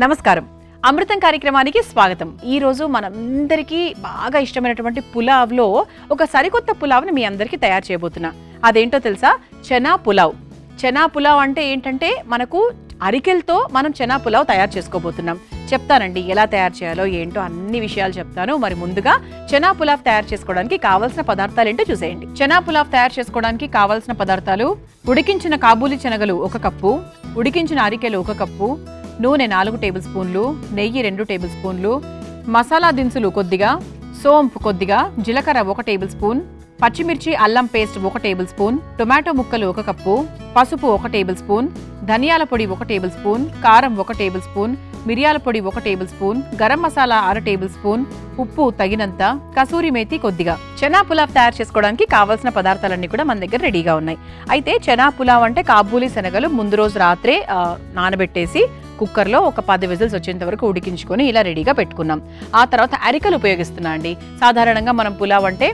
నమస్కారం. అమృతం కార్యక్రమానికి స్వాగతం. ఈ రోజు మనందరికీ బాగా ఇష్టమైనటువంటి పులావ్లో ఒక సరికొత్త పులావ్ని మీ అందరికీ తయారు చేయబోతున్నా. అదేంటో తెలుసా? చనా పులావ్. చనా పులావ్ అంటే ఏంటంటే మనకు అరికెలతో మనం చనా పులావ్ తయారు చేసుకోబోతున్నాం. చెప్తానండి ఎలా తయారు చేయాలో ఏంటో అన్ని విషయాలు చెప్తాను. మరి ముందుగా చనా పులావ్ తయారు చేసుకోవడానికి కావాల్సిన పదార్థాలు ఏంటో చూసేయండి. చనా పులావ్ తయారు చేసుకోవడానికి కావాల్సిన పదార్థాలు: ఉడికించిన కాబూలీ శనగలు 1 కప్పు, ఉడికించిన అరికెలు 1 కప్పు, నూనె 4 టేబుల్ స్పూన్లు, నెయ్యి 2 టేబుల్ స్పూన్లు, మసాలా దినుసులు కొద్దిగా, సోంపు కొద్దిగా, జీలకర్ర 1 టేబుల్ స్పూన్, పచ్చిమిర్చి అల్లం పేస్ట్ 1 టేబుల్ స్పూన్, టొమాటో ముక్కలు 1 కప్పు, పసుపు 1 టేబుల్ స్పూన్, ధనియాల పొడి 1 టేబుల్ స్పూన్, కారం 1 టేబుల్ స్పూన్, మిరియాల పొడి 1 table spoon, garam masala 1/2 table spoon, ఉప్పు తగినంత, కసూరి మేతి కొద్దిగా. చనా పులావ్ తయారు చేసుకోవడానికి కావాల్సిన పదార్థాలన్నీ కూడా మన దగ్గర రెడీగా ఉన్నాయి. అయితే చనా పులావ్ అంటే కాబూలీ శనగలు ముందు రోజు రాత్రే నానబెట్టేసి కుక్కర్లో ఒక 10 విజిల్స్ వచ్చేంత వరకు ఉడికించుకొని ఇలా రెడీగా పెట్టుకున్నాం. ఆ తర్వాత అరికలు ఉపయోగిస్తున్నా అండి. సాధారణంగా మనం పులావ్ అంటే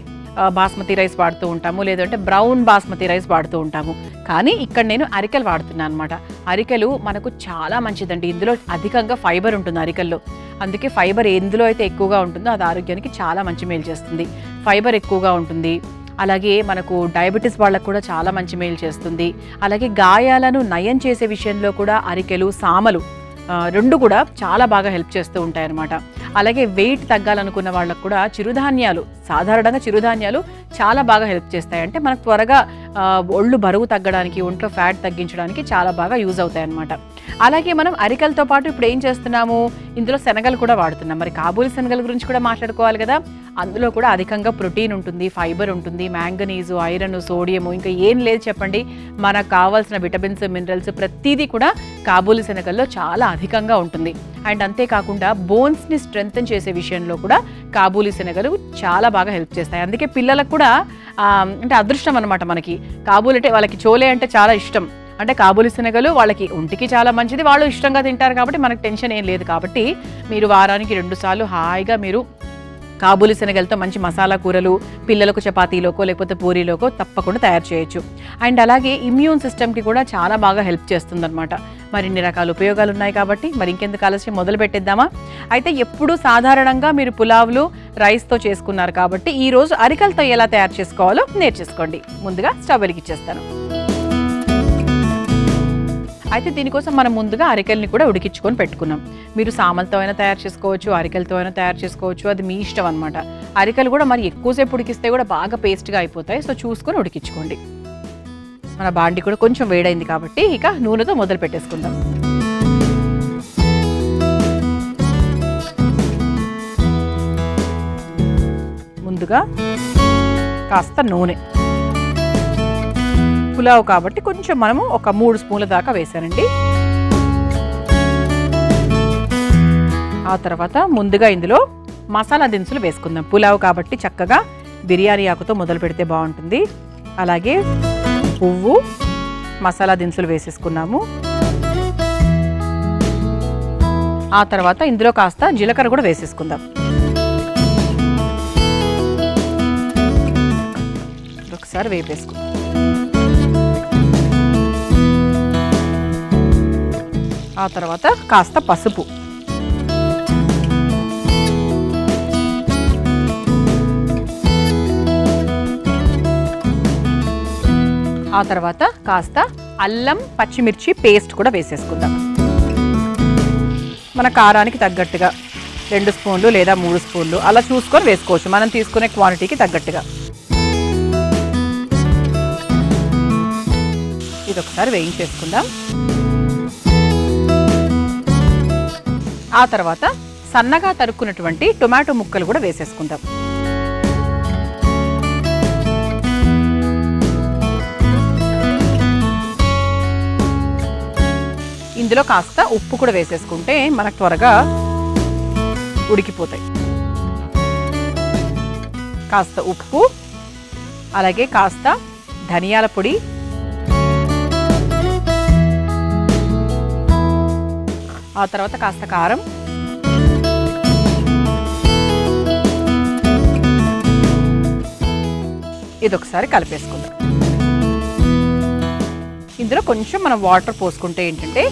బాస్మతి రైస్ వాడుతూ ఉంటాము, లేదంటే బ్రౌన్ బాస్మతి రైస్ వాడుతూ ఉంటాము. కానీ ఇక్కడ నేను అరికెలు వాడుతున్నాను అనమాట. అరికెలు మనకు చాలా మంచిదండి. ఇందులో అధికంగా ఫైబర్ ఉంటుంది అరికెల్లో. అందుకే ఫైబర్ ఎందులో అయితే ఎక్కువగా ఉంటుందో అది ఆరోగ్యానికి చాలా మంచి మేలు చేస్తుంది. ఫైబర్ ఎక్కువగా ఉంటుంది. అలాగే మనకు డయాబెటీస్ వాళ్ళకు కూడా చాలా మంచి మేలు చేస్తుంది. అలాగే గాయాలను నయం చేసే విషయంలో కూడా అరికెలు, సామలు రెండు కూడా చాలా బాగా హెల్ప్ చేస్తూ ఉంటాయన్నమాట. అలాగే వెయిట్ తగ్గాలనుకున్న వాళ్ళకు కూడా చిరుధాన్యాలు, సాధారణంగా చిరుధాన్యాలు చాలా బాగా హెల్ప్ చేస్తాయి. అంటే మనకు త్వరగా ఒళ్ళు బరువు తగ్గడానికి, ఒంట్లో ఫ్యాట్ తగ్గించడానికి చాలా బాగా యూజ్ అవుతాయి అన్నమాట. అలాగే మనం అరికలతో పాటు ఇప్పుడు ఏం చేస్తున్నాము, ఇందులో శనగలు కూడా వాడుతున్నాం. మరి కాబూలీ శనగల గురించి కూడా మాట్లాడుకోవాలి కదా. అందులో కూడా అధికంగా ప్రోటీన్ ఉంటుంది, ఫైబర్ ఉంటుంది, మ్యాంగనీసు, ఐరన్, సోడియము, ఇంకా ఏం లేదు చెప్పండి. మనకు కావాల్సిన విటమిన్స్, మినరల్స్ ప్రతిదీ కూడా కాబూలీ శనగల్లో చాలా అధికంగా ఉంటుంది. అండ్ అంతేకాకుండా బోన్స్ని స్ట్రెంగ్తన్ చేసే విషయంలో కూడా కాబూలీ శనగలు చాలా బాగా హెల్ప్ చేస్తాయి. అందుకే పిల్లలకు కూడా అంటే అదృష్టం అనమాట. మనకి కాబూలీ అంటే వాళ్ళకి చోలే అంటే చాలా ఇష్టం. అంటే కాబూలీ శనగలు వాళ్ళకి ఒంటికి చాలా మంచిది, వాళ్ళు ఇష్టంగా తింటారు కాబట్టి మనకు టెన్షన్ ఏం లేదు. కాబట్టి మీరు వారానికి 2 సార్లు హాయిగా మీరు కాబూలీ శనగలతో మంచి మసాలా కూరలు పిల్లలకు చపాతీలోకో లేకపోతే పూరీలోకో తప్పకుండా తయారు చేయొచ్చు. అండ్ అలాగే ఇమ్యూన్ సిస్టమ్కి కూడా చాలా బాగా హెల్ప్ చేస్తుందన్నమాట. మరిన్ని రకాల ఉపయోగాలు ఉన్నాయి కాబట్టి మరి ఇంకెందుకు ఆలస్యం, మొదలు పెట్టేద్దామా? అయితే ఎప్పుడు సాధారణంగా మీరు పులావ్లు రైస్తో చేసుకున్నారు కాబట్టి ఈరోజు అరికలతో ఎలా తయారు చేసుకోవాలో నేర్చేసుకోండి. ముందుగా స్టవ్ వెలిగించేస్తాను. అయితే దీనికోసం మనం ముందుగా అరికెల్ని కూడా ఉడికించుకొని పెట్టుకున్నాం. మీరు సామలతో అయినా తయారు చేసుకోవచ్చు, అరికెలతో అయినా తయారు చేసుకోవచ్చు, అది మీ ఇష్టం అనమాట. అరికెలు కూడా మరి ఎక్కువసేపు ఉడికిస్తే కూడా బాగా పేస్ట్గా అయిపోతాయి. సో చూసుకొని ఉడికించుకోండి. మన బాండి కూడా కొంచెం వేడైంది కాబట్టి ఇక నూనెతో మొదలు పెట్టేసుకుందాం. ముందుగా కాస్త నూనె, పులావ్ కాబట్టి కొంచెం మనము ఒక 3 స్పూన్ల దాకా వేసానండి. ఆ తర్వాత ముందుగా ఇందులో మసాలా దినుసులు వేసుకుందాం. పులావ్ కాబట్టి చక్కగా బిర్యానీ ఆకుతో మొదలు పెడితే బాగుంటుంది. అలాగే పువ్వు, మసాలా దినుసులు వేసేసుకున్నాము. ఆ తర్వాత ఇందులో కాస్త జీలకర్ర కూడా వేసేసుకుందాం. ఒకసారి వేపేసుకుందాం. ఆ తర్వాత కాస్త పసుపు, ఆ తర్వాత కాస్త అల్లం పచ్చిమిర్చి పేస్ట్ కూడా వేసేసుకుందాం. మన కారానికి తగ్గట్టుగా 2 స్పూన్లు లేదా 3 స్పూన్లు అలా చూసుకొని వేసుకోవచ్చు, మనం తీసుకునే క్వాంటిటీకి తగ్గట్టుగా. ఇది ఒకసారి వేయించేసుకుందాం. ఆ తర్వాత సన్నగా తరుక్కున్నటువంటి టొమాటో ముక్కలు కూడా వేసేసుకుందాం. ఇందులో కాస్త ఉప్పు కూడా వేసేసుకుంటే మనకు త్వరగా ఉడికిపోతాయి. కాస్త ఉప్పు, అలాగే కాస్త ధనియాల పొడి, ఆ తర్వాత కాస్త కారం, ఇది ఒకసారి కలిపేసుకుందాం. ఇందులో కొంచెం మనం వాటర్ పోసుకుంటే ఏంటంటే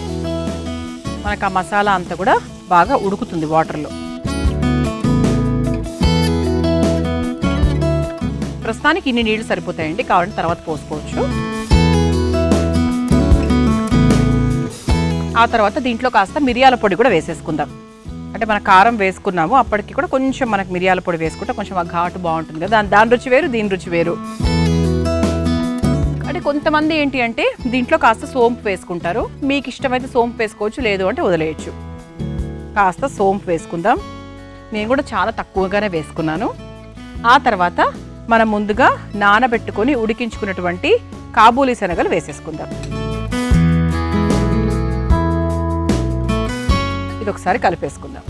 మనకు ఆ మసాలా అంతా కూడా బాగా ఉడుకుతుంది వాటర్లో. ప్రస్తుతానికి ఇన్ని నీళ్లు సరిపోతాయండి, కావాలంటే తర్వాత పోసుకోవచ్చు. ఆ తర్వాత దీంట్లో కాస్త మిరియాల పొడి కూడా వేసేసుకుందాం. అంటే మన కారం వేసుకున్నాము, అప్పటికి కూడా కొంచెం మనకు మిరియాల పొడి వేసుకుంటే కొంచెం ఆ ఘాటు బాగుంటుంది కదా, దాని రుచి వేరు దీని రుచి వేరు. అంటే కొంతమంది ఏంటి అంటే దీంట్లో కాస్త సోంపు వేసుకుంటారు, మీకు ఇష్టమైతే సోంపు వేసుకోవచ్చు, లేదు అంటే వదిలేయచ్చు. కాస్త సోంపు వేసుకుందాం. నేను కూడా చాలా తక్కువగానే వేసుకున్నాను. ఆ తర్వాత మనం ముందుగా నానబెట్టుకొని ఉడికించుకున్నటువంటి కాబూలీ శనగలు వేసేసుకుందాం. ఇది ఒకసారి కలిపేసుకుందాం.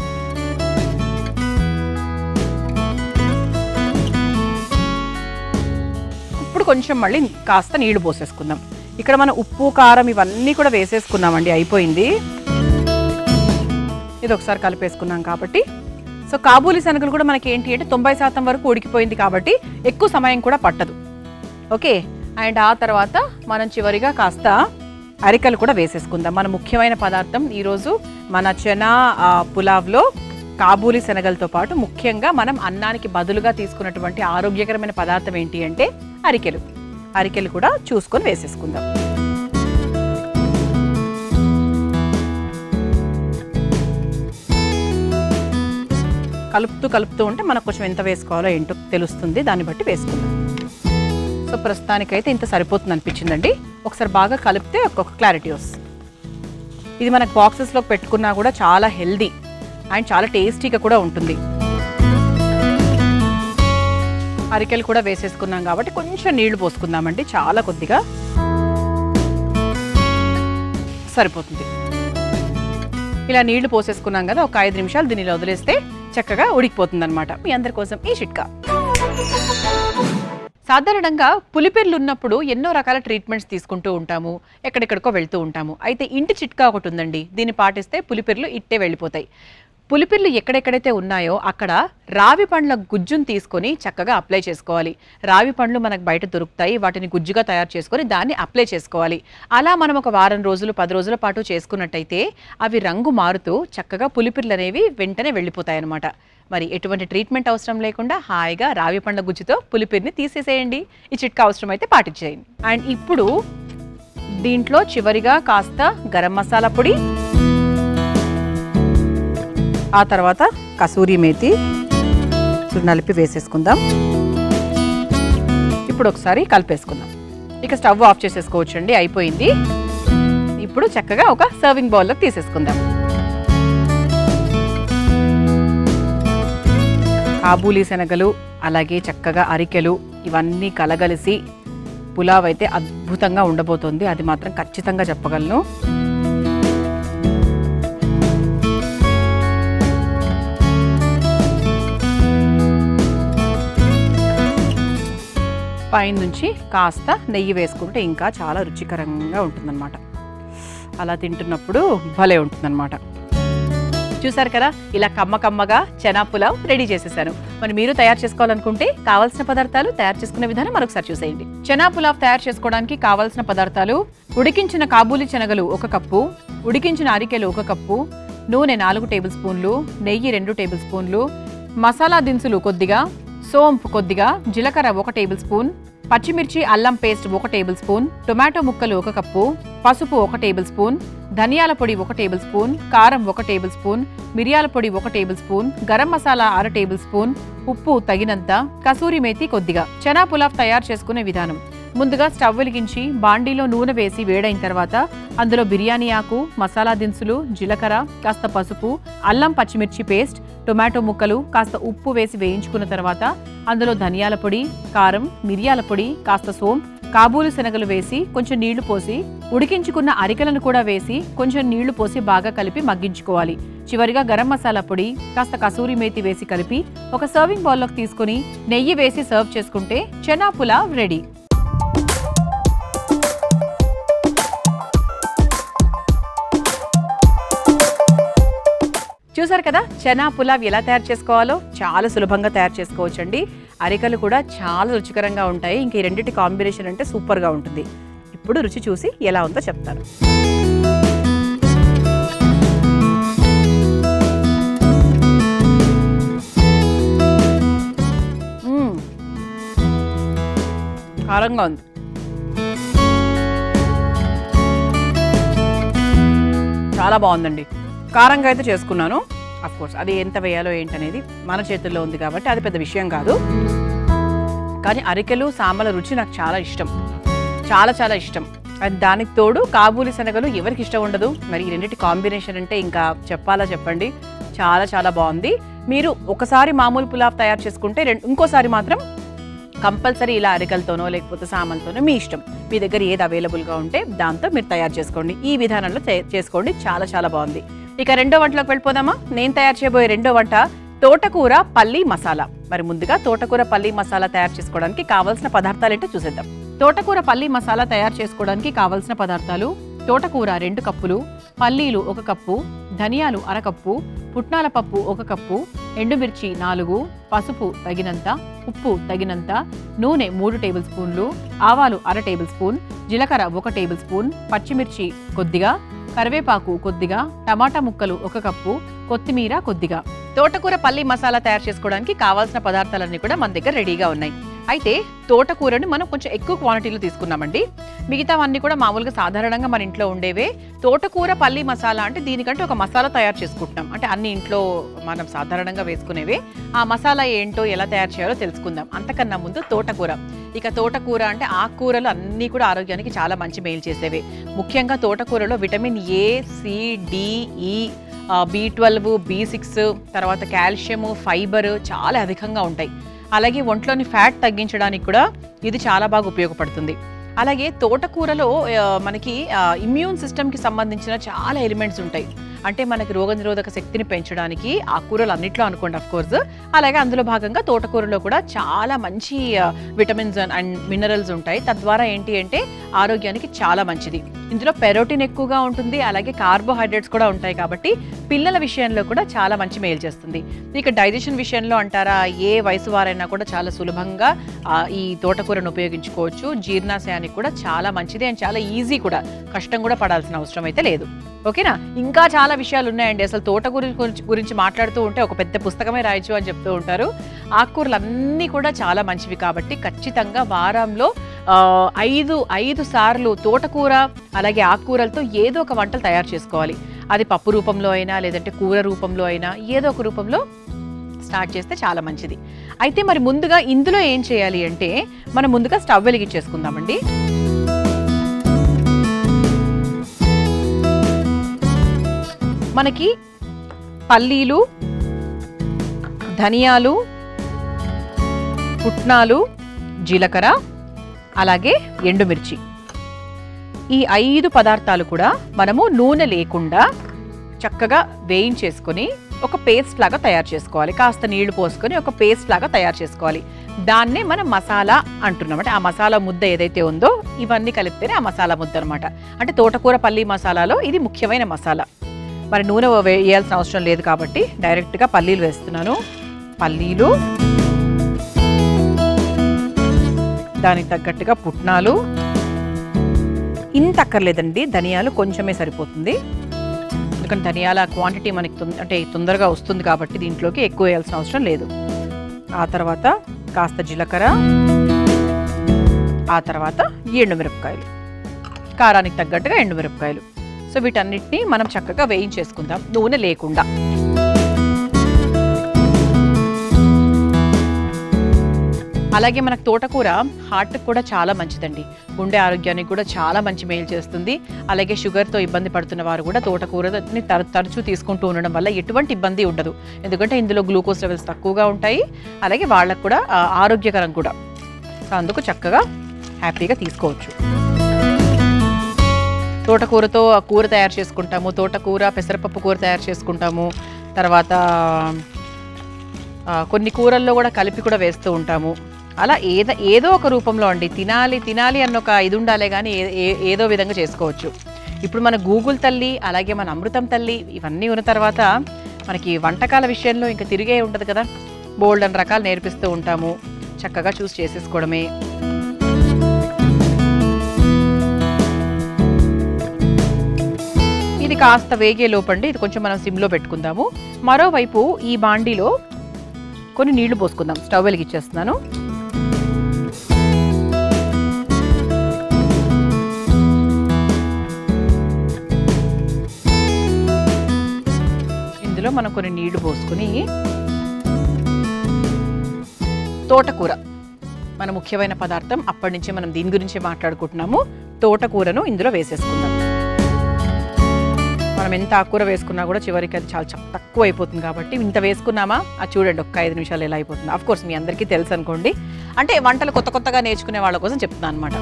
ఇప్పుడు కొంచెం మళ్ళీ కాస్త నీళ్లు పోసేసుకుందాం. ఇక్కడ మనం ఉప్పు కారం ఇవన్నీ కూడా వేసేసుకున్నామండి, అయిపోయింది. ఇది ఒకసారి కలిపేసుకున్నాం కాబట్టి సో కాబూలీ శనగలు కూడా మనకి ఏంటి అంటే 90% వరకు ఉడికిపోయింది కాబట్టి ఎక్కువ సమయం కూడా పట్టదు. ఓకే, అండ్ ఆ తర్వాత మనం చివరిగా కాస్త అరికలు కూడా వేసేసుకుందాం. మన ముఖ్యమైన పదార్థం ఈరోజు మన చెనా పులావ్లో కాబూలీ శనగలతో పాటు ముఖ్యంగా మనం అన్నానికి బదులుగా తీసుకున్నటువంటి ఆరోగ్యకరమైన పదార్థం ఏంటి అంటే అరికెలు. అరికెలు కూడా చూసుకొని వేసేసుకుందాం. కలుపుతూ ఉంటే మనకు కొంచెం ఎంత వేసుకోవాలో ఏంటో తెలుస్తుంది, దాన్ని బట్టి వేసుకుందాం. సో ప్రస్తుతానికైతే ఇంత సరిపోతుంది అనిపించిందండి. ఒకసారి బాగా కలిపితే ఒక్కొక్క క్లారిటీ వస్తుంది. ఇది మనకు బాక్సెస్లోకి పెట్టుకున్నా కూడా చాలా హెల్దీ అండ్ చాలా టేస్టీగా కూడా ఉంటుంది. అరికెలు కూడా వేసేసుకున్నాం కాబట్టి కొంచెం నీళ్లు పోసుకుందామండి, చాలా కొద్దిగా సరిపోతుంది. ఇలా నీళ్లు పోసేసుకున్నాం కదా, ఒక 5 నిమిషాలు దీనిలో వదిలేస్తే చక్కగా ఉడికిపోతుంది అనమాట. మీ అందరి కోసం ఈ చిట్కా. సాధారణంగా పులిపెర్లు ఉన్నప్పుడు ఎన్నో రకాల ట్రీట్మెంట్స్ తీసుకుంటూ ఉంటాము, ఎక్కడెక్కడికో వెళ్తూ ఉంటాము. అయితే ఇంటి చిట్కా ఒకటి ఉందండి, దీన్ని పాటిస్తే పులిపెర్లు ఇట్టే వెళ్ళిపోతాయి. పులిపిర్లు ఎక్కడెక్కడైతే ఉన్నాయో అక్కడ రావి పండ్ల గుజ్జును తీసుకొని చక్కగా అప్లై చేసుకోవాలి. రావి పండ్లు మనకు బయట దొరుకుతాయి, వాటిని గుజ్జుగా తయారు చేసుకొని దాన్ని అప్లై చేసుకోవాలి. అలా మనం ఒక వారం రోజులు 10 రోజుల పాటు చేసుకున్నట్టయితే అవి రంగు మారుతూ చక్కగా పులిపిర్లు అనేవి వెంటనే వెళ్ళిపోతాయి అన్నమాట. మరి ఎటువంటి ట్రీట్మెంట్ అవసరం లేకుండా హాయిగా రావి పండ్ల గుజ్జుతో పులిపిర్ని తీసేసేయండి. ఈ చిట్కా అవసరం అయితే పాటించేయండి. అండ్ ఇప్పుడు దీంట్లో చివరిగా కాస్త గరం మసాలా పొడి, ఆ తర్వాత కసూరి మేతి నలిపి వేసేసుకుందాం. ఇప్పుడు ఒకసారి కలిపేసుకుందాం. ఇక స్టవ్ ఆఫ్ చేసేసుకోవచ్చండి, అయిపోయింది. ఇప్పుడు చక్కగా ఒక సర్వింగ్ బౌల్లోకి తీసేసుకుందాం. కాబూలీ శనగలు అలాగే చక్కగా అరికెలు ఇవన్నీ కలగలిసి పులావ్ అయితే అద్భుతంగా ఉండబోతోంది, అది మాత్రం ఖచ్చితంగా చెప్పగలను. పైనుంచి కాస్త నెయ్యి వేసుకుంటే ఇంకా చాలా రుచికరంగా ఉంటుందన్నమాట. అలా తింటున్నప్పుడు భలే ఉంటుందన్నమాట. చూసారు కదా, ఇలా కమ్మగా చెనా పులావ్ రెడీ చేసేసాను. మరి మీరు తయారు చేసుకోవాలనుకుంటే కావాల్సిన పదార్థాలు, తయారు చేసుకునే విధానం మరొకసారి చూసేయండి. చెనా పులావ్ తయారు చేసుకోవడానికి కావాల్సిన పదార్థాలు: ఉడికించిన కాబూలీ శనగలు 1 కప్పు, ఉడికించిన అరికెలు 1 కప్పు, నూనె 4 టేబుల్ స్పూన్లు, నెయ్యి 2 టేబుల్ స్పూన్లు, మసాలా దినుసులు కొద్దిగా, సోంపు కొద్దిగా, జీలకర్ర 1 టేబుల్ స్పూన్, పచ్చిమిర్చి అల్లం పేస్ట్ 1 టేబుల్ స్పూన్, టొమాటో ముక్కలు 1 కప్పు, పసుపు 1 టేబుల్ స్పూన్, ధనియాల పొడి 1 టేబుల్ స్పూన్, కారం 1 టేబుల్ స్పూన్, మిరియాల పొడి 1 table spoon, garam masala 1/2 table spoon, ఉప్పు తగినంత, కసూరి మేతి కొద్దిగా. చెనా పులావ్ తయారు చేసుకునే విధానం: ముందుగా స్టవ్ వెలిగించి బాండీలో నూనె వేసి వేడైన తర్వాత అందులో బిర్యానీ ఆకు, మసాలా దినుసులు, జీలకర్ర, కాస్త పసుపు, అల్లం పచ్చిమిర్చి పేస్ట్, టొమాటో ముక్కలు, కాస్త ఉప్పు వేసి వేయించుకున్న తర్వాత అందులో ధనియాల పొడి, కారం, మిరియాల పొడి, కాస్త సోంపు, కాబూలీ శనగలు వేసి కొంచెం నీళ్లు పోసి, ఉడికించుకున్న అరికెలను కూడా వేసి కొంచెం నీళ్లు పోసి బాగా కలిపి మగ్గించుకోవాలి. చివరిగా గరం మసాలా పొడి, కాస్త కసూరి మేతి వేసి కలిపి ఒక సర్వింగ్ బౌల్లోకి తీసుకుని నెయ్యి వేసి సర్వ్ చేసుకుంటే చెనా పులావ్ రెడీ. చూసారు కదా, చెనా పులావ్ ఎలా తయారు చేసుకోవాలో చాలా సులభంగా తయారు చేసుకోవచ్చండి. అరికలు కూడా చాలా రుచికరంగా ఉంటాయి. ఇంక ఈ రెండింటి కాంబినేషన్ అంటే సూపర్గా ఉంటుంది. ఇప్పుడు రుచి చూసి ఎలా ఉందో చెప్తాను. కారంగా ఉంది. చాలా బాగుందండి. కారంగా అయితే చేసుకున్నాను. కోర్స్ అది ఎంత వేయాలో ఏంటనేది మన చేతుల్లో ఉంది కాబట్టి అది పెద్ద విషయం కాదు. కానీ అరికెలు సాంబార్ల రుచి నాకు చాలా ఇష్టం, చాలా చాలా ఇష్టం. అది దానికి తోడు కాబూలి శనగలు ఎవరికి ఇష్టం ఉండదు. మరి ఈ రెండింటి కాంబినేషన్ అంటే ఇంకా చెప్పాలా చెప్పండి, చాలా చాలా బాగుంది. మీరు ఒకసారి మామూలు పులావ్ తయారు చేసుకుంటే ఇంకోసారి మాత్రం కంపల్సరీ ఇలా అరికలతోనో లేకపోతే సామాన్తోనో మీ ఇష్టం, మీ దగ్గర ఏది అవైలబుల్గా ఉంటే దాంతో మీరు తయారు చేసుకోండి. ఈ విధానంలో చేసుకోండి, చాలా చాలా బాగుంది. ఇక రెండో వంటలోకి వెళ్ళిపోదామా? నేను తయారు చేయబోయే రెండో వంట తోటకూర పల్లీ మసాలా. మరి ముందుగా తోటకూర పల్లీ మసాలా తయారు చేసుకోవడానికి కావాల్సిన పదార్థాలు ఏంటో చూసేద్దాం. తోటకూర పల్లీ మసాలా తయారు చేసుకోవడానికి కావాల్సిన పదార్థాలు: తోటకూర 2 కప్పులు, పల్లీలు 1 కప్పు, ధనియాలు 1/2 కప్పు, పుట్నాల పప్పు 1 కప్పు, ఎండుమిర్చి 4, పసుపు తగినంత, ఉప్పు తగినంత, నూనె 3 టేబుల్ స్పూన్లు, ఆవాలు 1/2 టేబుల్ స్పూన్, జీలకర్ర 1 టేబుల్ స్పూన్, పచ్చిమిర్చి కొద్దిగా, కరివేపాకు కొద్దిగా, టమాటా ముక్కలు 1 కప్పు, కొత్తిమీర కొద్దిగా. తోటకూర పల్లీ మసాలా తయారు చేసుకోవడానికి కావాల్సిన పదార్థాలన్నీ కూడా మన దగ్గర రెడీగా ఉన్నాయి. అయితే తోటకూరని మనం కొంచెం ఎక్కువ క్వాంటిటీలో తీసుకున్నామండి. మిగతావన్నీ కూడా మామూలుగా సాధారణంగా మన ఇంట్లో ఉండేవే. తోటకూర పల్లీ మసాలా అంటే దీనికంటే ఒక మసాలా తయారు చేసుకుంటున్నాం. అంటే అన్ని ఇంట్లో మనం సాధారణంగా వేసుకునేవే. ఆ మసాలా ఏంటో ఎలా తయారు చేయాలో తెలుసుకుందాం. అంతకన్నా ముందు తోటకూర. ఇక తోటకూర అంటే ఆకుకూరలు అన్నీ కూడా ఆరోగ్యానికి చాలా మంచి మేలు చేసేవే. ముఖ్యంగా తోటకూరలో విటమిన్ ఏ, సి, డి, ఈ, B12, B6, తర్వాత కాల్షియము, ఫైబర్ చాలా అధికంగా ఉంటాయి. అలాగే ఒంట్లోని ఫ్యాట్ తగ్గించడానికి కూడా ఇది చాలా బాగా ఉపయోగపడుతుంది. అలాగే తోటకూరలో మనకి ఇమ్యూన్ సిస్టమ్కి సంబంధించిన చాలా ఎలిమెంట్స్ ఉంటాయి. అంటే మనకి రోగనిరోధక శక్తిని పెంచడానికి ఆ కూరలు అన్నిట్లో అనుకోండి అఫ్ కోర్స్. అలాగే అందులో భాగంగా తోటకూరలో కూడా చాలా మంచి విటమిన్స్ అండ్ మినరల్స్ ఉంటాయి. తద్వారా ఏంటి అంటే ఆరోగ్యానికి చాలా మంచిది. ఇందులో పెరోటిన్ ఎక్కువగా ఉంటుంది, అలాగే కార్బోహైడ్రేట్స్ కూడా ఉంటాయి. కాబట్టి పిల్లల విషయంలో కూడా చాలా మంచి మేలు చేస్తుంది. ఇక డైజెషన్ విషయంలో అంటారా, ఏ వయసు వారైనా కూడా చాలా సులభంగా ఈ తోటకూరను ఉపయోగించుకోవచ్చు. జీర్ణాశయానికి కూడా చాలా మంచిది అండ్ చాలా ఈజీ కూడా, కష్టం కూడా పడాల్సిన అవసరం అయితే లేదు. ఓకేనా? ఇంకా చాలా విషయాలు ఉన్నాయండి. అసలు తోటకూర గురించి మాట్లాడుతూ ఉంటే ఒక పెద్ద పుస్తకమే రాయొచ్చు అని చెప్తూ ఉంటారు. ఆకుకూరలు అన్నీ కూడా చాలా మంచివి కాబట్టి ఖచ్చితంగా వారంలో 5 సార్లు తోటకూర అలాగే ఆకుకూరలతో ఏదో ఒక వంటలు తయారు చేసుకోవాలి. అది పప్పు రూపంలో అయినా లేదంటే కూర రూపంలో అయినా ఏదో ఒక రూపంలో స్టార్ట్ చేస్తే చాలా మంచిది. అయితే మరి ముందుగా ఇందులో ఏం చేయాలి అంటే మనం ముందుగా స్టవ్ వెలిగించేసుకుందామండి. మనకి పల్లీలు, ధనియాలు, పుట్నాలు, జీలకర్ర, అలాగే ఎండుమిర్చి, ఈ 5 పదార్థాలు కూడా మనము నూనె లేకుండా చక్కగా వేయించేసుకొని ఒక పేస్ట్ లాగా తయారు చేసుకోవాలి. కాస్త నీళ్లు పోసుకొని ఒక పేస్ట్ లాగా తయారు చేసుకోవాలి. దాన్నే మనం మసాలా అంటున్నాం. అంటే ఆ మసాలా ముద్ద ఏదైతే ఉందో ఇవన్నీ కలిపితేనే ఆ మసాలా ముద్ద అనమాట. అంటే తోటకూర పల్లీ మసాలాలో ఇది ముఖ్యమైన మసాలా. మరి నూనె వేయాల్సిన అవసరం లేదు కాబట్టి డైరెక్ట్గా పల్లీలు వేస్తున్నాను. పల్లీలు, దానికి తగ్గట్టుగా పుట్నాలు, ఇంత అక్కర్లేదండి, ధనియాలు కొంచెమే సరిపోతుంది. ఎందుకంటే ధనియాల క్వాంటిటీ మనకి అంటే తొందరగా వస్తుంది కాబట్టి దీంట్లోకి ఎక్కువ వేయాల్సిన అవసరం లేదు. ఆ తర్వాత కాస్త జీలకర్ర, ఆ తర్వాత ఎండుమిరపకాయలు, కారానికి తగ్గట్టుగా ఎండుమిరపకాయలు. సో వీటన్నిటిని మనం చక్కగా వేయించేసుకుందాం నూనె లేకుండా. అలాగే మనకు తోటకూర హార్ట్కి కూడా చాలా మంచిదండి. గుండె ఆరోగ్యానికి కూడా చాలా మంచి మేలు చేస్తుంది. అలాగే షుగర్తో ఇబ్బంది పడుతున్న వారు కూడా తోటకూరని తరచూ తీసుకుంటూ ఉండడం వల్ల ఎటువంటి ఇబ్బంది ఉండదు. ఎందుకంటే ఇందులో గ్లూకోజ్ లెవెల్స్ తక్కువగా ఉంటాయి. అలాగే వాళ్ళకు కూడా ఆరోగ్యకరం కూడా. సో అందుకు చక్కగా హ్యాపీగా తీసుకోవచ్చు. తోటకూరతో కూర తయారు చేసుకుంటాము. తోటకూర పెసరపప్పు కూర తయారు చేసుకుంటాము. తర్వాత కొన్ని కూరల్లో కూడా కలిపి కూడా వేస్తూ ఉంటాము. అలా ఏదో ఒక రూపంలో అండి తినాలి అన్న ఒక ఇది ఉండాలే కానీ ఏదో విధంగా చేసుకోవచ్చు. ఇప్పుడు మన గూగుల్ తల్లి అలాగే మన అమృతం తల్లి ఇవన్నీ ఉన్న తర్వాత మనకి వంటకాల విషయంలో ఇంకా తిరిగే ఉంటుంది కదా. బోల్డ్ అని రకాలు నేర్పిస్తూ ఉంటాము. చక్కగా చూసి చేసేసుకోవడమే. ఇది కాస్త వేగే లోపండి, ఇది కొంచెం మనం సిమ్లో పెట్టుకుందాము. మరోవైపు ఈ బాండీలో కొన్ని నీళ్లు పోసుకుందాం. స్టవ్ వెలిగించేస్తున్నాను. ఇందులో మనం కొన్ని నీళ్లు పోసుకుని తోటకూర మన ముఖ్యమైన పదార్థం, అప్పటి నుంచి మనం దీని గురించి మాట్లాడుకుంటున్నాము. తోటకూరను ఇందులో వేసేసుకుందాం. మనం ఎంత ఆకుకూర వేసుకున్నా కూడా చివరికి అది చాలా తక్కువ అయిపోతుంది కాబట్టి ఇంత వేసుకున్నామా అది చూడండి ఒక్క 5 నిమిషాలు ఎలా అయిపోతుంది. ఆఫ్ కోర్స్ మీ అందరికీ తెలుసు అనుకోండి, అంటే వంటలు కొత్తగా నేర్చుకునే వాళ్ళ కోసం చెప్తున్నాను అనమాట.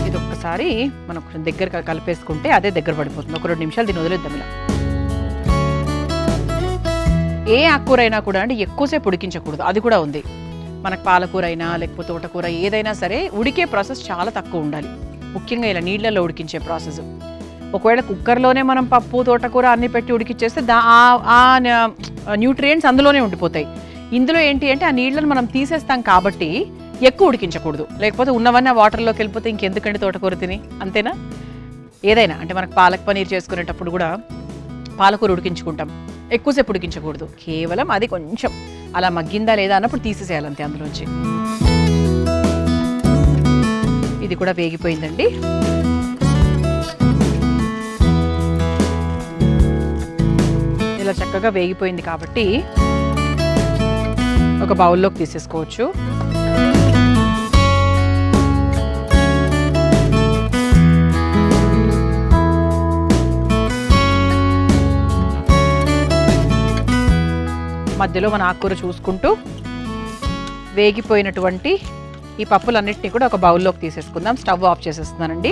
ఇది ఒక్కసారి మనం కొంచెం దగ్గర కలిపేసుకుంటే అదే దగ్గర పడిపోతుంది. ఒక 2 నిమిషాలు దీన్ని వదిలేద్దాం. ఇలా ఏ ఆకుకూర అయినా కూడా అంటే ఎక్కువసేపు ఉడికించకూడదు, అది కూడా ఉంది. మనకు పాలకూర అయినా లేకపోతే తోటకూర ఏదైనా సరే ఉడికే ప్రాసెస్ చాలా తక్కువ ఉండాలి, ముఖ్యంగా ఇలా నీళ్ళల్లో ఉడికించే ప్రాసెస్. ఒకవేళ కుక్కర్లోనే మనం పప్పు తోటకూర అన్ని పెట్టి ఉడికిచ్చేస్తే ఆ న్యూట్రియంట్స్ అందులోనే ఉండిపోతాయి. ఇందులో ఏంటి అంటే ఆ నీళ్ళను మనం తీసేస్తాం కాబట్టి ఎక్కువ ఉడికించకూడదు, లేకపోతే ఉన్నవన్నీ ఆ వాటర్లోకి వెళ్ళిపోతే ఇంకెందుకండి తోటకూర తిని, అంతేనా? ఏదైనా అంటే మనకు పాలక్ పనీర్ చేసుకునేటప్పుడు కూడా పాలకూర ఉడికించుకుంటాం, ఎక్కువసేపు ఉడికించకూడదు. కేవలం అది కొంచెం అలా మగ్గిందా లేదా అన్నప్పుడు తీసేసేయాలంతే అందులోంచి. ఇది కూడా వేగిపోయిందండి. ఇలా చక్కగా వేగిపోయింది కాబట్టి ఒక బౌల్లోకి తీసేసుకోవచ్చు. మధ్యలో మన ఆకుకూర చూసుకుంటూ వేగిపోయినటువంటి ఈ పప్పులన్నిటినీ కూడా ఒక బౌల్లోకి తీసేసుకుందాం. స్టవ్ ఆఫ్ చేసేస్తున్నానండి.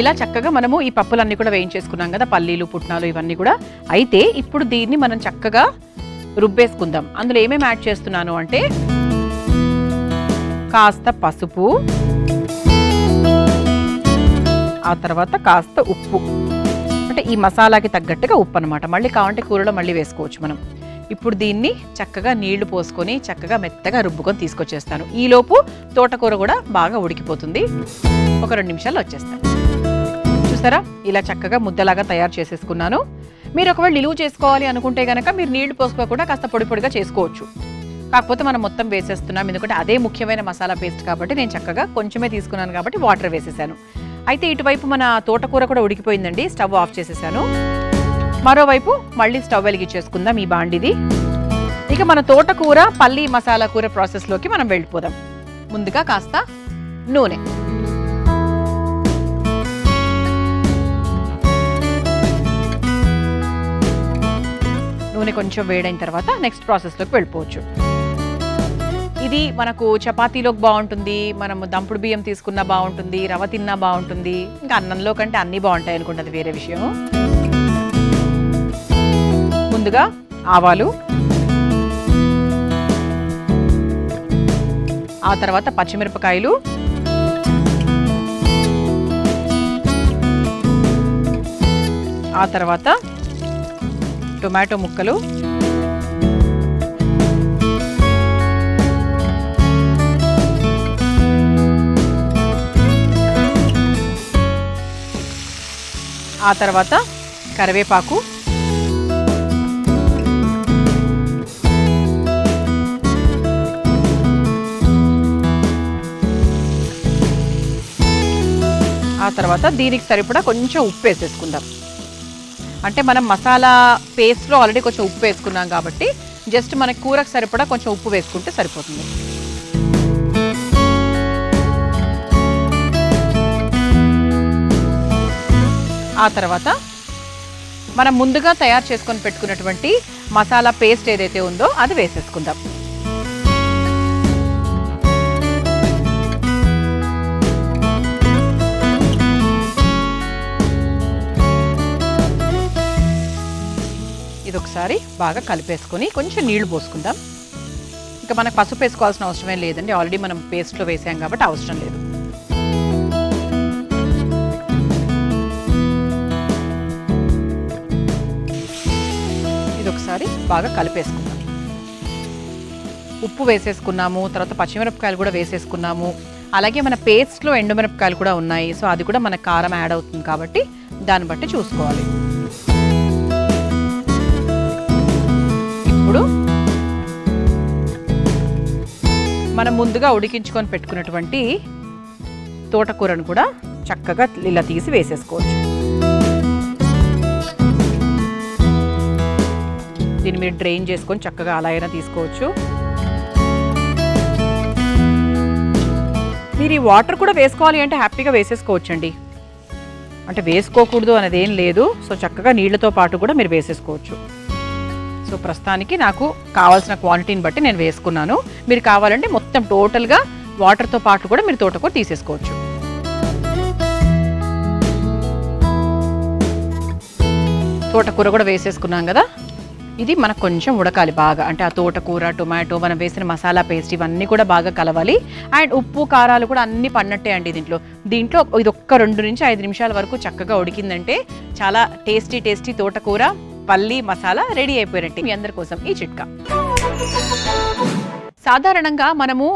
ఇలా చక్కగా మనము ఈ పప్పులన్నీ కూడా వేయించేసుకున్నాం కదా, పల్లీలు పుట్నాలు ఇవన్నీ కూడా. అయితే ఇప్పుడు దీన్ని మనం చక్కగా రుబ్బేసుకుందాం. అందులో ఏమేమి యాడ్ చేస్తున్నాను అంటే కాస్త పసుపు, ఆ తర్వాత కాస్త ఉప్పు, అంటే ఈ మసాలాకి తగ్గట్టుగా ఉప్పు అనమాట. మళ్ళీ కావాలంటే కూరలో మళ్ళీ వేసుకోవచ్చు మనం. ఇప్పుడు దీన్ని చక్కగా నీళ్లు పోసుకొని చక్కగా మెత్తగా రుబ్బుకొని తీసుకొచ్చేస్తాను. ఈలోపు తోటకూర కూడా బాగా ఉడికిపోతుంది. ఒక 2 నిమిషాల్లో వచ్చేస్తాను. చూసారా, ఇలా చక్కగా ముద్దలాగా తయారు చేసేసుకున్నాను. మీరు ఒకవేళ నిలువ చేసుకోవాలి అనుకుంటే కనుక మీరు నీళ్లు పోసుకోకుండా కాస్త పొడి పొడిగా చేసుకోవచ్చు. కాకపోతే మనం మొత్తం వేసేస్తున్నాం, ఎందుకంటే అదే ముఖ్యమైన మసాలా పేస్ట్ కాబట్టి నేను చక్కగా కొంచెమే తీసుకున్నాను కాబట్టి వాటర్ వేసేసాను. అయితే ఇటువైపు మన తోటకూర కూడా ఉడికిపోయిందండి. స్టవ్ ఆఫ్ చేసేసాను. మరోవైపు మళ్ళీ స్టవ్ వెలిగించేసుకుందాం ఈ బాండిది. ఇక మన తోటకూర పల్లి మసాలా కూర ప్రాసెస్లోకి మనం వెళ్ళిపోదాం. ముందుగా కాస్త నూనె, నూనె కొంచెం వేడైన తర్వాత నెక్స్ట్ ప్రాసెస్లోకి వెళ్ళిపోవచ్చు. ఇది మనకు చపాతీలోకి బాగుంటుంది, మనము దంపుడు బియ్యం తీసుకున్నా బాగుంటుంది, రవ తిన్నా బాగుంటుంది, ఇంకా అన్నంలో కంటే అన్నీ బాగుంటాయి అనుకుంటే అది వేరే విషయం. ముందుగా ఆవాలు, ఆ తర్వాత పచ్చిమిరపకాయలు, ఆ తర్వాత టొమాటో ముక్కలు, ఆ తర్వాత కరివేపాకు, ఆ తర్వాత దీనికి సరిపడా కొంచెం ఉప్పు వేసేసుకుందాం. అంటే మనం మసాలా పేస్ట్లో ఆల్రెడీ కొంచెం ఉప్పు వేసుకున్నాం కాబట్టి జస్ట్ మన కూరకు సరిపడా కొంచెం ఉప్పు వేసుకుంటే సరిపోతుంది. ఆ తర్వాత మనం ముందుగా తయారు చేసుకొని పెట్టుకున్నటువంటి మసాలా పేస్ట్ ఏదైతే ఉందో అది వేసేసుకుందాం. ఇది ఒకసారి బాగా కలిపేసుకొని కొంచెం నీళ్లు పోసుకుందాం. ఇంకా మనకు పసుపు వేసుకోవాల్సిన అవసరమే లేదండి, ఆల్రెడీ మనం పేస్ట్లో వేసాం కాబట్టి అవసరం లేదు. ఇది ఒకసారి బాగా కలిపేసుకుందాం. ఉప్పు వేసేసుకున్నాము, తర్వాత పచ్చిమిరపకాయలు కూడా వేసేసుకున్నాము, అలాగే మన పేస్ట్లో ఎండుమిరపకాయలు కూడా ఉన్నాయి. సో అది కూడా మన కారం యాడ్ అవుతుంది కాబట్టి దాన్ని బట్టి చూసుకోవాలి. మనం ముందుగా ఉడికించుకొని పెట్టుకున్నటువంటి తోటకూరను కూడా చక్కగా ఇలా తీసి వేసేసుకోవచ్చు. దీన్ని మీరు డ్రైన్ చేసుకొని చక్కగా అలా అయినా తీసుకోవచ్చు. మీరు ఈ వాటర్ కూడా వేసుకోవాలి అంటే హ్యాపీగా వేసేసుకోవచ్చండి, అంటే వేసుకోకూడదు అనేది ఏం లేదు. సో చక్కగా నీళ్లతో పాటు కూడా మీరు వేసేసుకోవచ్చు. సో ప్రస్తుతానికి నాకు కావాల్సిన క్వాంటిటీని బట్టి నేను వేసుకున్నాను. మీరు కావాలంటే మొత్తం టోటల్గా వాటర్తో పాటు కూడా మీరు తోటకూర తీసేసుకోవచ్చు. తోటకూర కూడా వేసేసుకున్నాం కదా, ఇది మనకు కొంచెం ఉడకాలి బాగా. అంటే ఆ తోటకూర, టొమాటో, మనం వేసిన మసాలా పేస్ట్ ఇవన్నీ కూడా బాగా కలవాలి. అండ్ ఉప్పు కారాలు కూడా అన్నీ పడినట్టే అండి దీంట్లో ఇది ఒక్క 2 నుంచి 5 నిమిషాల వరకు చక్కగా ఉడికిందంటే చాలా టేస్టీ తోటకూర పల్లి మసాలా రెడీ అయిపోయినట్టు. మీ అందరి కోసం ఈ చిట్కా. సాధారణంగా మనము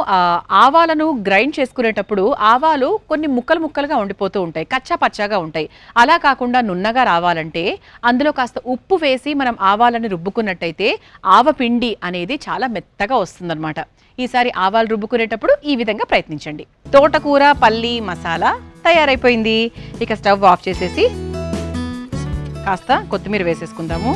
ఆవాలను గ్రైండ్ చేసుకునేటప్పుడు ఆవాలు కొన్ని ముక్కలుగా ఉండిపోతూ ఉంటాయి, కచ్చా పచ్చాగా ఉంటాయి. అలా కాకుండా నున్నగా రావాలంటే అందులో కాస్త ఉప్పు వేసి మనం ఆవాలను రుబ్బుకున్నట్టయితే ఆవపిండి అనేది చాలా మెత్తగా వస్తుందన్నమాట. ఈసారి ఆవాలు రుబ్బుకునేటప్పుడు ఈ విధంగా ప్రయత్నించండి. తోటకూర పల్లి మసాలా తయారైపోయింది. ఇక స్టవ్ ఆఫ్ చేసేసి కాస్త కొత్తిమీర వేసేసుకుందాము.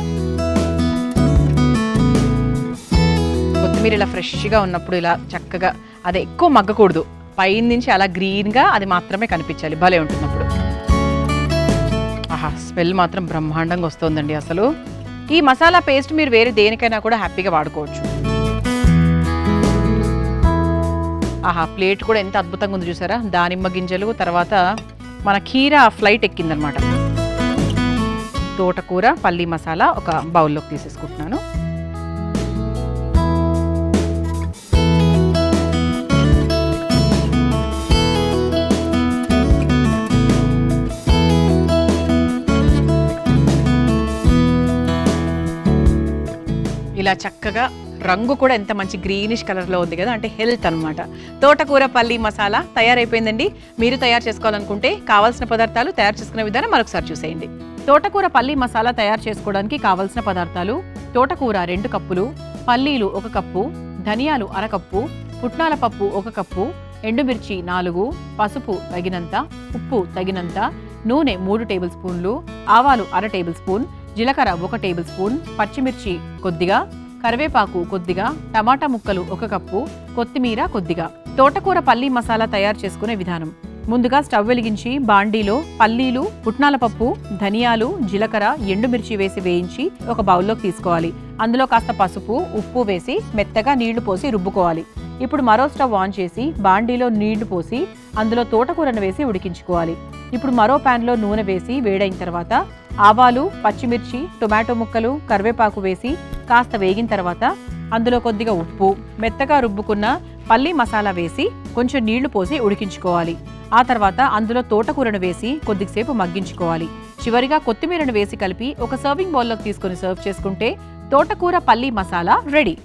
కొత్తిమీర ఇలా ఫ్రెష్గా ఉన్నప్పుడు ఇలా చక్కగా, అది ఎక్కువ మగ్గకూడదు, పైన నుంచి అలా గ్రీన్గా అది మాత్రమే కనిపించాలి, భలే ఉంటున్నప్పుడు. ఆహా, స్మెల్ మాత్రం బ్రహ్మాండంగా వస్తుందండి అసలు. ఈ మసాలా పేస్ట్ మీరు వేరే దేనికైనా కూడా హ్యాపీగా వాడుకోవచ్చు. ఆహా, ప్లేట్ కూడా ఎంత అద్భుతంగా ఉంది చూసారా. దానిమ్మ గింజలు, తర్వాత మన కీరా ఫ్లైట్ ఎక్కిందనమాట. తోటకూర పల్లి మసాలా ఒక బౌల్లోకి తీసేసుకుంటున్నాను. ఇలా చక్కగా రంగు కూడా ఎంత మంచి గ్రీనిష్ కలర్లో ఉంది కదా, అంటే హెల్త్ అనమాట. తోటకూర పల్లి మసాలా తయారైపోయిందండి. మీరు తయారు చేసుకోవాలనుకుంటే కావాల్సిన పదార్థాలు, తయారు చేసుకునే విధానం మరొకసారి చూసేయండి. తోటకూర పల్లి మసాలా తయారు చేసుకోవడానికి కావాల్సిన పదార్థాలు: తోటకూర 2 కప్పులు, పల్లీలు 1 కప్పు, ధనియాలు 1/2 కప్పు, పుట్నాల పప్పు 1 కప్పు, ఎండుమిర్చి 4, పసుపు తగినంత, ఉప్పు తగినంత, నూనె 3 టేబుల్ స్పూన్లు, ఆవాలు 1/2 టేబుల్ స్పూన్, జీలకర్ర 1 టేబుల్ స్పూన్, పచ్చిమిర్చి కొద్దిగా, కరివేపాకు కొద్దిగా, టమాటా ముక్కలు 1 కప్పు, కొత్తిమీర కొద్దిగా. తోటకూర పల్లి మసాలా తయారు చేసుకునే విధానం: ముందుగా స్టవ్ వెలిగించి బాండీలో పల్లీలు, పుట్నాల పప్పు, ధనియాలు, జీలకర్ర, ఎండుమిర్చి వేసి వేయించి ఒక బౌల్లోకి తీసుకోవాలి. అందులో కాస్త పసుపు, ఉప్పు వేసి మెత్తగా నీళ్లు పోసి రుబ్బుకోవాలి. ఇప్పుడు మరో స్టవ్ ఆన్ చేసి బాండీలో నీళ్లు పోసి అందులో తోటకూరను వేసి ఉడికించుకోవాలి. ఇప్పుడు మరో ప్యాన్లో నూనె వేసి వేడైన తర్వాత ఆవాలు, పచ్చిమిర్చి, టొమాటో ముక్కలు, కరివేపాకు వేసి కాస్త వేగిన తర్వాత అందులో కొద్దిగా ఉప్పు, మెత్తగా రుబ్బుకున్న పల్లి మసాలా వేసి కొంచెం నీళ్లు పోసి ఉడికించుకోవాలి. ఆ తర్వాత అందులో తోటకూరను వేసి కొద్దిసేపు మగ్గించుకోవాలి. చివరిగా కొత్తిమీరను వేసి కలిపి ఒక సర్వింగ్ బౌల్లోకి తీసుకొని సర్వ్ చేసుకుంటే తోటకూర పల్లి మసాలా రెడీ.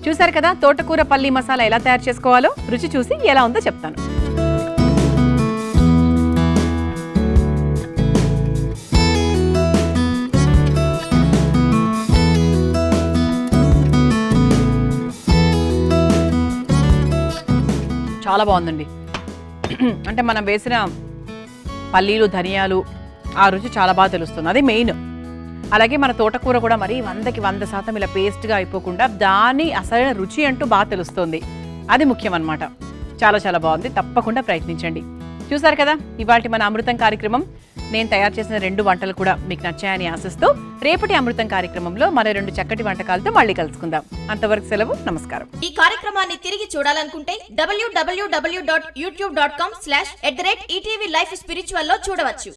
చూసారు కదా తోటకూర పల్లి మసాలా ఎలా తయారు చేసుకోవాలో. రుచి చూసి ఎలా ఉందో చెప్తాను. చాలా బాగుందండి. అంటే మనం వేసిన పల్లీలు, ధనియాలు ఆ రుచి చాలా బాగా తెలుస్తుంది, అది మెయిన్. అలాగే మన తోటకూర కూడా మరి 100కి 100% ఇలా పేస్ట్గా అయిపోకుండా దాని అసలైన రుచి అంటూ బాగా తెలుస్తుంది, అది ముఖ్యం అన్నమాట. చాలా చాలా బాగుంది, తప్పకుండా ప్రయత్నించండి. చూసారు కదా ఇవాళ మన అమృతం కార్యక్రమం. నేను తయారు చేసిన 2 వంటలు కూడా మీకు నచ్చాయని ఆశిస్తూ రేపటి అమృతం కార్యక్రమంలో మరో 2 చక్కటి వంటకాలతో మళ్ళీ కలుసుకుందాం. అంతవరకు సెలవు, నమస్కారం. ఈ కార్యక్రమాన్ని తిరిగి చూడాలనుకుంటే www.youtube.com/ETV Life Spiritual లో చూడవచ్చు.